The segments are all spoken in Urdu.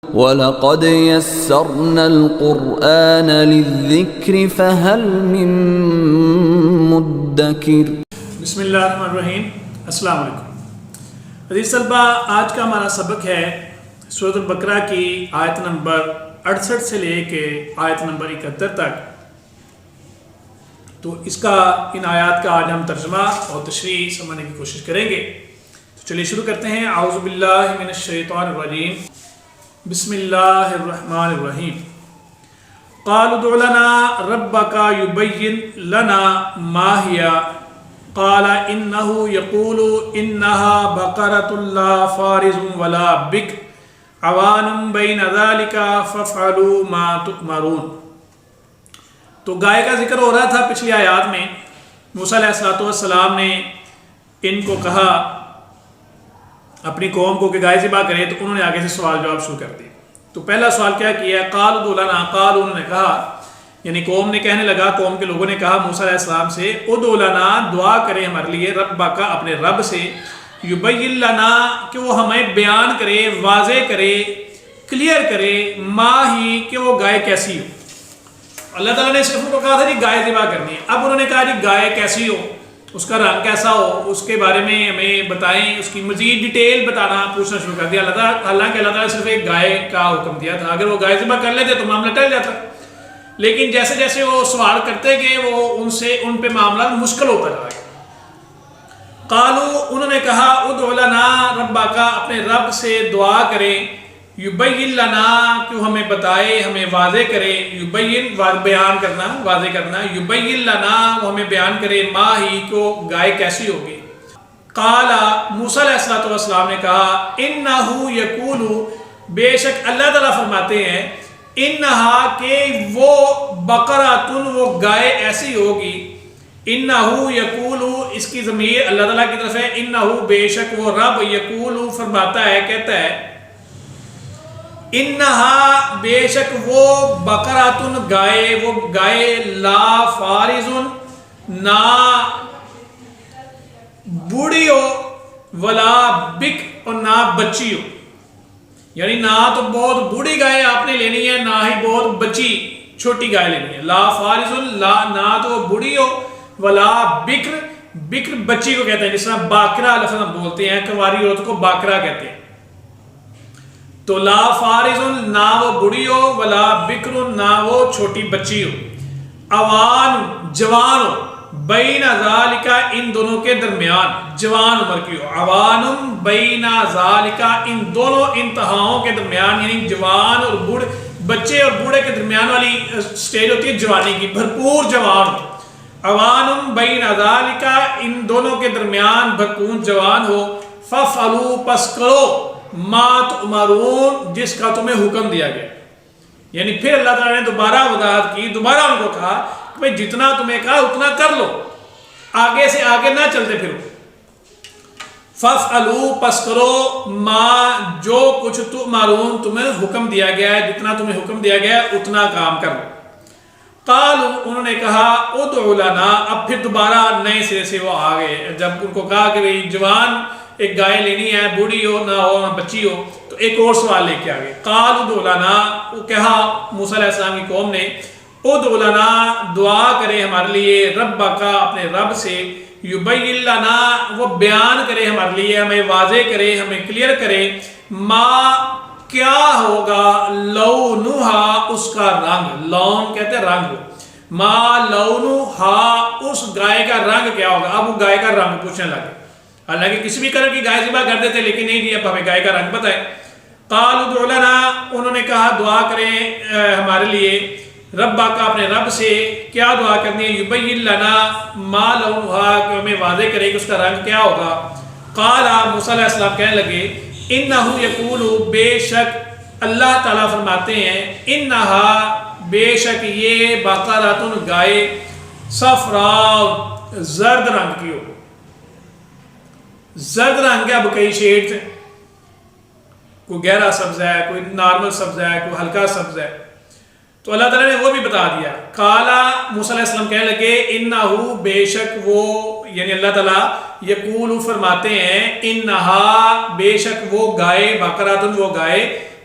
وَلَقَدْ يَسَّرْنَا الْقُرْآنَ لِلذِّكْرِ فَهَلْ مِن مُدَّكِرٍ۔ بسم اللہ الرحمن الرحیم۔ السلام علیکم عزیز طلبہ، آج کا ہمارا سبق ہے سورۃ البقرہ کی آیت نمبر 68 سے لے کے آیت نمبر 71 تک۔ تو اس کا ان آیات کا آج ہم ترجمہ اور تشریح سمجھنے کی کوشش کریں گے۔ تو چلیے شروع کرتے ہیں۔ اعوذ باللہ من الشیطان الرجیم، بسم اللہ الرحمن الرحیم۔ قالوا ادع لنا ربك يبين لنا ما هي قال انه يقول انها بقرة لا فارض ولا بكر عوان بين ذلك فافعلوا ما تؤمرون۔ تو گائے کا ذکر ہو رہا تھا پچھلی آیات میں۔ موسیٰ علیہ السلام نے ان کو کہا اپنی قوم کو کہ گائے ذبح کرے، تو انہوں نے آگے سے سوال جواب شروع کر دی۔ تو پہلا سوال کیا کیا؟ قالوا ادع لنا، قال انہوں نے کہا، یعنی قوم نے کہنے لگا، قوم کے لوگوں نے کہا موسیٰ علیہ السلام سے، ادع لنا، دعا کرے ہمارے لیے، ربک، اپنے رب سے، یبین لنا، کہ وہ ہمیں بیان کرے، واضح کرے، کلیئر کرے، ما ہی، کہ وہ گائے کیسی ہو۔ اللہ تعالیٰ نے صرف ان کو کہا تھا جی گائے ذبح کرنی ہے، اب انہوں نے کہا جی گائے کیسی ہو، اس کا رنگ کیسا ہو، اس کے بارے میں ہمیں بتائیں، اس کی مزید ڈیٹیل بتانا پوچھنا شروع کر دیا۔ حالانکہ اللہ تعالیٰ نے صرف ایک گائے کا حکم دیا تھا، اگر وہ گائے ذبح کر لیتے تو معاملہ ٹل جاتا، لیکن جیسے جیسے وہ سوال کرتے گئے وہ ان پہ معاملہ مشکل ہوتا جا گیا۔ قالوا، انہوں نے کہا، ادع لنا ربک، اپنے رب سے دعا کریں، یبین لنا، کہ وہ ہمیں بتائے، ہمیں واضح کرے، یبین بیان کرنا، واضح کرنا، یبین لنا، وہ ہمیں بیان کرے، ما ہی، کہ وہ گائے کیسی ہوگی۔ قال، موسیٰ علیہ السلام نے کہا، انہو یقول، بے شک اللہ تعالیٰ فرماتے ہیں، انہا، کہ وہ بقراتن، وہ گائے ایسی ہوگی، انہو یقول، اس کی ضمیر اللہ تعالیٰ کی طرف ہے، انہو بے شک وہ رب، یقول فرماتا ہے، کہتا ہے، انہا بے شک وہ بقراتن گائے، وہ گائے، لا فارضن، نہ بوڑھی ہو، ولا بک، اور نہ بچی ہو، یعنی نہ تو بہت بوڑھی گائے آپ نے لینی ہے، نہ ہی بہت بچی چھوٹی گائے لینی ہے۔ لا فارضن، نہ تو بوڑھی ہو، ولا بکر، بکر بچی کو کہتے ہیں، جس طرح باکرہ لفظ ہم بولتے ہیں، کنواری عورت کو باکرہ کہتے ہیں۔ تو لا فارضن، نہ وہ بڑی ہو، ولا بکر، نہ وہ چھوٹی بچی ہو، اوان، جوان ہو، بین ذالک، ان دونوں کے درمیان، جوان عمر کی ہو، اوان بین ذالک، ان دونوں انتہاؤں کے درمیان، یعنی جوان اور بوڑھے، بچے اور بوڑھے کے درمیان والی سٹیج ہوتی ہے جوانی کی، بھرپور جوان ہو، اوان بین ذالک، ان دونوں کے درمیان بھرپور جوان ہو، ففعلوا، پس کرو، ما تؤمرون، جس کا تمہیں حکم دیا گیا۔ یعنی پھر اللہ تعالیٰ نے دوبارہ وضاحت کی، دوبارہ ان کو کہا کہ بھئی جتنا تمہیں کہا اتنا کر لو، آگے سے آگے نہ چلتے پھرو۔ فَافْعَلُوا، پس کرو، ما، جو کچھ تؤمرون، تمہیں حکم دیا گیا ہے، جتنا تمہیں حکم دیا گیا ہے اتنا کام کر لو۔ قالوا، انہوں نے کہا، ادع لنا، اب پھر دوبارہ نئے سرے سے وہ آگئے، جب ان کو کہا کہ بھئی جوان ایک گائے لینی ہے، بوڑھی ہو نہ بچی ہو، تو ایک اور سوال لے کے آگئے۔ قالوا ادع لنا، وہ کہا موسیٰ علیہ السلام کی قوم نے، ادع لنا، دعا کرے ہمارے لیے، ربک، اپنے رب سے، یبین لنا، وہ بیان کرے ہمارے لیے، ہمیں واضح کرے، ہمیں کلیئر کرے، ما، کیا ہوگا، لونہا، اس کا رنگ، لون کہتے ہیں رنگ، ما لونہا، اس گائے کا رنگ کیا ہوگا۔ اب وہ گائے کا رنگ پوچھنے لگے، حالانکہ کسی بھی کلر کی گائے ذبح کرتے تھے، لیکن نہیں جی اب ہمیں گائے کا رنگ پتہ ہے۔ قالوا ادع لنا، انہوں نے کہا دعا کریں ہمارے لیے، ربک، اپنے رب سے، کیا دعا کرنی ہے، یبین لنا، ما لونہا، کہ ہمیں واضح کرے کہ اس کا رنگ کیا ہوگا۔ قال، موسیٰ علیہ السلام کہنے لگے، انہو یقول، بے شک اللہ تعالیٰ فرماتے ہیں، انہا، بے شک یہ، بقرۃ، گائے، صفراء، زرد رنگ کی ہو۔ زرد رنگ ہے، اب کئی شیڈز ہیں، کوئی گہرا سبز ہے، کوئی نارمل سبز ہے، کوئی ہلکا سبز ہے، تو اللہ تعالیٰ نے وہ بھی بتا دیا۔ قالا، موسیٰ علیہ السلام کہنے لگے، انہو، بے شک وہ، یعنی اللہ تعالیٰ، یقول فرماتے ہیں، انہا، بے شک وہ گائے، بقراتن، وہ گائے،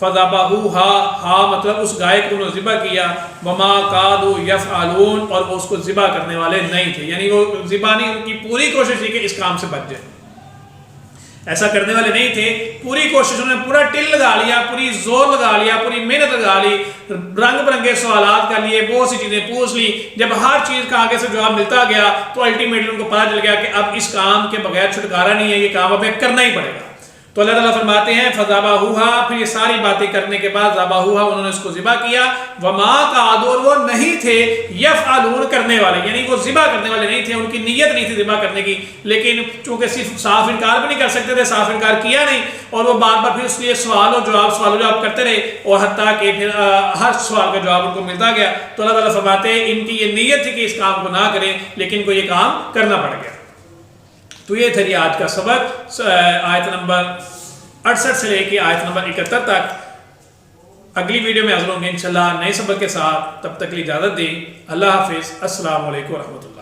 فذبحوها، ہا مطلب اس گائے کو انہوں نے ذبح کیا، وما کادوا یفعلون، اور وہ اس کو ذبح کرنے والے نہیں تھے، یعنی وہ ذبح نہیں، ان کی پوری کوشش تھی کہ اس کام سے بچ جائے، ایسا کرنے والے نہیں تھے، پوری کوشش انہوں نے پورا ٹل لگا لیا، پوری زور لگا لیا، پوری محنت لگا لی، رنگ برنگے سوالات کر لیے، بہت سی چیزیں پوچھ لی، جب ہر چیز کا آگے سے جواب ملتا گیا تو الٹیمیٹلی ان کو پتہ چل گیا کہ اب اس کام کے بغیر چھٹکارا نہیں ہے، یہ کام ہمیں کرنا ہی پڑے گا۔ تو اللہ تعالیٰ فرماتے ہیں فذبحوها، پھر یہ ساری باتیں کرنے کے بعد ذبحوها، انہوں نے اس کو ذبح کیا، وما کادوا، اور وہ نہیں تھے یفعلون، کرنے والے، یعنی وہ ذبح کرنے والے نہیں تھے، ان کی نیت نہیں تھی ذبح کرنے کی، لیکن چونکہ صرف صاف انکار بھی نہیں کر سکتے تھے، صاف انکار کیا نہیں، اور وہ بار بار پھر اس لیے سوال و جواب کرتے رہے، اور حتیٰ کہ پھر ہر سوال کا جواب ان کو ملتا گیا۔ تو اللہ تعالیٰ فرماتے ہیں ان کی یہ نیت تھی کہ اس کام کو نہ کریں، لیکن کو یہ کام کرنا پڑ گیا۔ تو یہ تھا آج کا سبق، آیت نمبر 68 سے لے کے آیت نمبر 71 تک۔ اگلی ویڈیو میں حاضر ہوں گے انشاءاللہ نئے سبق کے ساتھ، تب تک کے لیے اجازت دیں، اللہ حافظ، السلام علیکم ورحمۃ اللہ۔